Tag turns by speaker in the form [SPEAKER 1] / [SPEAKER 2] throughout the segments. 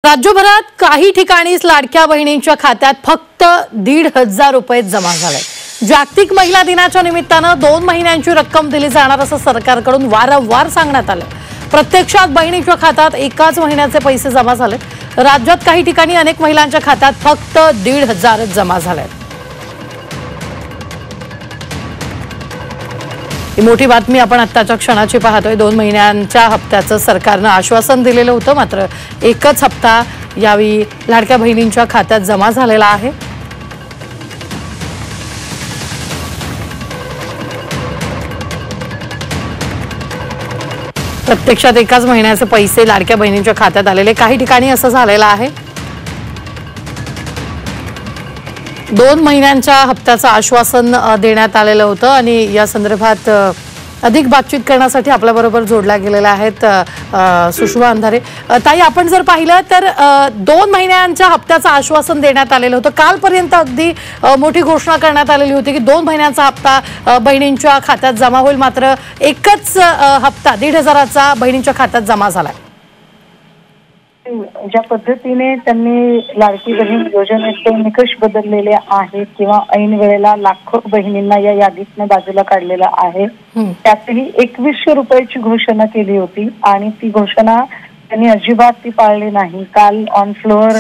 [SPEAKER 1] राज्यभरात काही ठिकाणीच लाडक्या बहिणींच्या खात्यात फक्त 1,500 रुपये जमा झाले। जागतिक महिला दिनाच्या निमित्तानं 2 महिन्यांची रक्कम दिली जाणार असं सरकारकडून वारंवार सांगण्यात आलं। प्रत्यक्षात बहिणीच्या खात्यात एकाच महिन्याचे पैसे जमा झाले। राज्यात काही ठिकाणी अनेक महिलांच्या खात्यात फक्त 1,500 जमा झाले। ही मोठी बातमी आपण आत्ताच्या क्षणाची पाहतोय। 2 महिन्यांच्या हप्त्याचं सरकारनं आश्वासन दिलेलं होतं, मात्र एकच हप्ता यावेळी लाडक्या बहिणींच्या खात्यात जमा झालेला आहे। प्रत्यक्षात एकाच महिन्याचे पैसे लाडक्या बहिणींच्या खात्यात आलेले काही ठिकाणी असं झालेलं आहे। 2 महिन्यांच्या हप्त्याचं आश्वासन देण्यात आलेलं होतं आणि या संदर्भात अधिक बातचीत करण्यासाठी आपल्या बरोबर जोडल्या गेलेल्या आहेत सुषमा अंधारे। ताई, आपण जर पाहिलं तर 2 महिन्यांच्या हप्त्याचं आश्वासन देण्यात आलेलं होतं। कालपर्यंत अगदी मोठी घोषणा करण्यात आलेली होती की 2 महिन्यांचा हप्ता बहिणींच्या खात्यात जमा होईल, मात्र एकच हप्ता 1,500चा बहिणींच्या खात्यात जमा झाला।
[SPEAKER 2] ज्या पद्धतीने त्यांनी लाडकी बहीण योजनेचे निकष बदललेले आहेत किंवा ऐन वेळेला लाखो बहिणींना या यादीतनं बाजूला काढलेलं आहे, त्यातही 2,100 रुपयाची घोषणा केली होती आणि ती घोषणा त्यांनी अजिबात ती पाळली नाही। काल ऑन फ्लोअर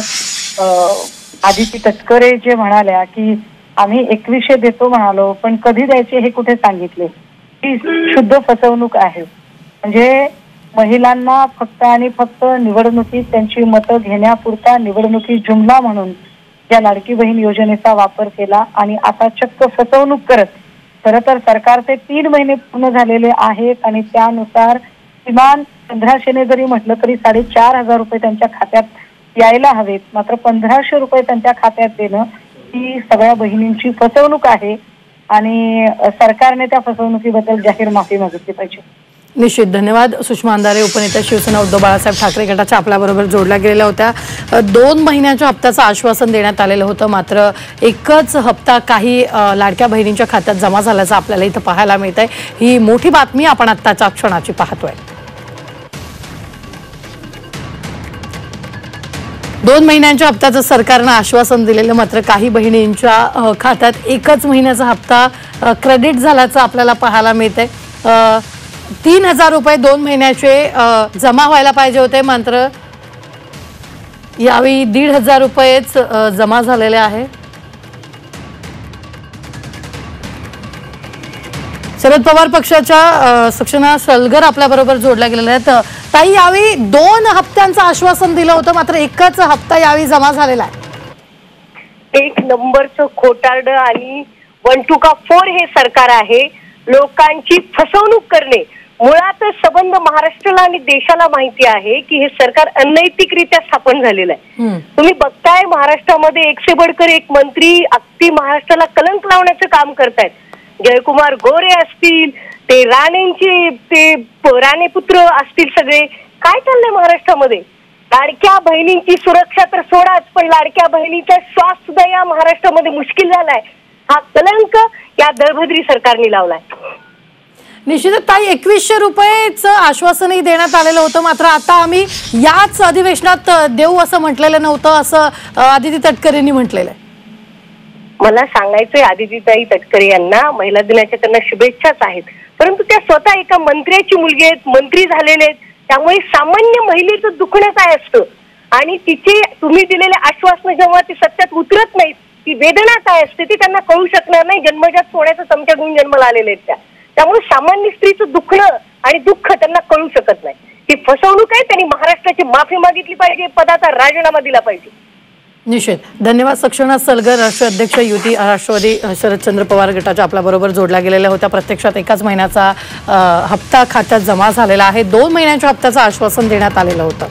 [SPEAKER 2] आदिती तटकरे जे म्हणाल्या की आम्ही 2,100 देतो म्हणालो, पण कधी द्यायचे हे कुठे सांगितले। ही शुद्ध फसवणूक आहे। म्हणजे महिलांना फक्त आणि फक्त निवडणुकीत त्यांची मतं घेण्यापुरता निवडणुकी जुमला म्हणून या लाडकी बहीण योजनेचा वापर केला आणि आता चक्क फसवणूक करत, खरं तर सरकारचे 3 महिने पूर्ण झालेले आहेत आणि त्यानुसार किमान 1,500ने जरी म्हटलं तरी 4,500 रुपये त्यांच्या खात्यात यायला हवेत, मात्र 1,500 रुपये त्यांच्या खात्यात देणं ही सगळ्या बहिणींची फसवणूक आहे आणि सरकारने त्या फसवणुकीबद्दल जाहीर माफी मागितली पाहिजे।
[SPEAKER 1] निश्चित धन्यवाद। सुषमा अंधारे, उपनेता शिवसेना उद्धव बाळासाहेब ठाकरे गटाच्या आपल्या बरोबर जोडल्या गेलेल्या होत्या। 2 महिन्यांच्या हप्त्याचं आश्वासन देण्यात आलेलं होतं, मात्र एकच हप्ता काही लाडक्या बहिणींच्या खात्यात जमा झाल्याचं आपल्याला इथं पाहायला मिळतंय। ही मोठी बातमी आपण आत्ताच्या क्षणाची पाहतोय। 2 महिन्यांच्या हप्त्याचं सरकारनं आश्वासन दिलेलं, मात्र काही बहिणींच्या खात्यात एकच महिन्याचा हप्ता क्रेडिट झाल्याचं आपल्याला पाहायला मिळतंय। 3,000 रुपये 2 महिन्याचे जमा व्हायला पाहिजे होते, मात्र यावेळी 1,500 रुपयेच जमा झालेले आहे। शरद पवार पक्षाच्या सक्षना सलगर आपल्या बरोबर जोडल्या गेलेल्या आहेत। ताई, यावेळी 2 हप्त्यांचं आश्वासन दिलं होतं, मात्र एकच हप्ता यावेळी जमा झालेला आहे।
[SPEAKER 3] 1 नंबरचं खोटारड आणि 1 to 4 हे सरकार आहे। लोकांची फसवणूक करणे, मुळातच संबंध महाराष्ट्राला आणि देशाला माहिती आहे की हे सरकार अनैतिकरित्या स्थापन झालेलं आहे। तुम्ही बघताय महाराष्ट्रामध्ये एक से बढ़कर एक मंत्री अगदी महाराष्ट्राला कलंक लावण्याचं काम करतायत। जयकुमार गोरे असतील, ते राणेंचे ते राणे पुत्र असतील, सगळे काय चाललंय महाराष्ट्रामध्ये। लाडक्या बहिणींची सुरक्षा तर सोडाच, पण लाडक्या बहिणीचा श्वास सुद्धा या महाराष्ट्रामध्ये मुश्किल झालाय। हा कलंक या दळभद्री सरकारने लावलाय।
[SPEAKER 1] निश्चितच ताई, 2,100 रुपयेचं आश्वासनही देण्यात आलेलं होतं, मात्र आता आम्ही याच अधिवेशनात देऊ असं म्हटलेलं नव्हतं, असं आदिती तटकरेंनी म्हटलेलं आहे।
[SPEAKER 3] मला सांगायचंय आदितीताई तटकरे यांना महिला दिनाच्या त्यांना शुभेच्छाच आहेत, परंतु त्या स्वतः एका मंत्र्याची मुलगी आहेत, मंत्री झालेले आहेत, त्यामुळे सामान्य महिलेचं दुखणं काय असतं आणि तिचे तुम्ही दिलेले आश्वासन जेव्हा ती सत्यात उतरत नाहीत, ती वेदना काय असते ती त्यांना कळू शकणार नाही। जन्मजात सोन्याचा चमचा घेऊन जन्माला आलेले आहेत त्यामुळे सामान्य स्त्रीचं दुखणं आणि दुःख त्यांना कळू शकत नाही। ही फसवणूक आहे, त्यांनी महाराष्ट्राची माफी मागितली पाहिजे, पदाचा राजीनामा दिला पाहिजे।
[SPEAKER 1] निश्चित धन्यवाद। सक्षना सलगर, राष्ट्रीय अध्यक्ष युती राष्ट्रवादी शरदचंद्र पवार गटाच्या आपल्या बरोबर जोडल्या गेलेल्या होत्या। प्रत्यक्षात एकाच महिन्याचा हप्ता खात्यात जमा झालेला आहे। 2 महिन्यांच्या हप्त्याचं आश्वासन देण्यात आलेलं होतं।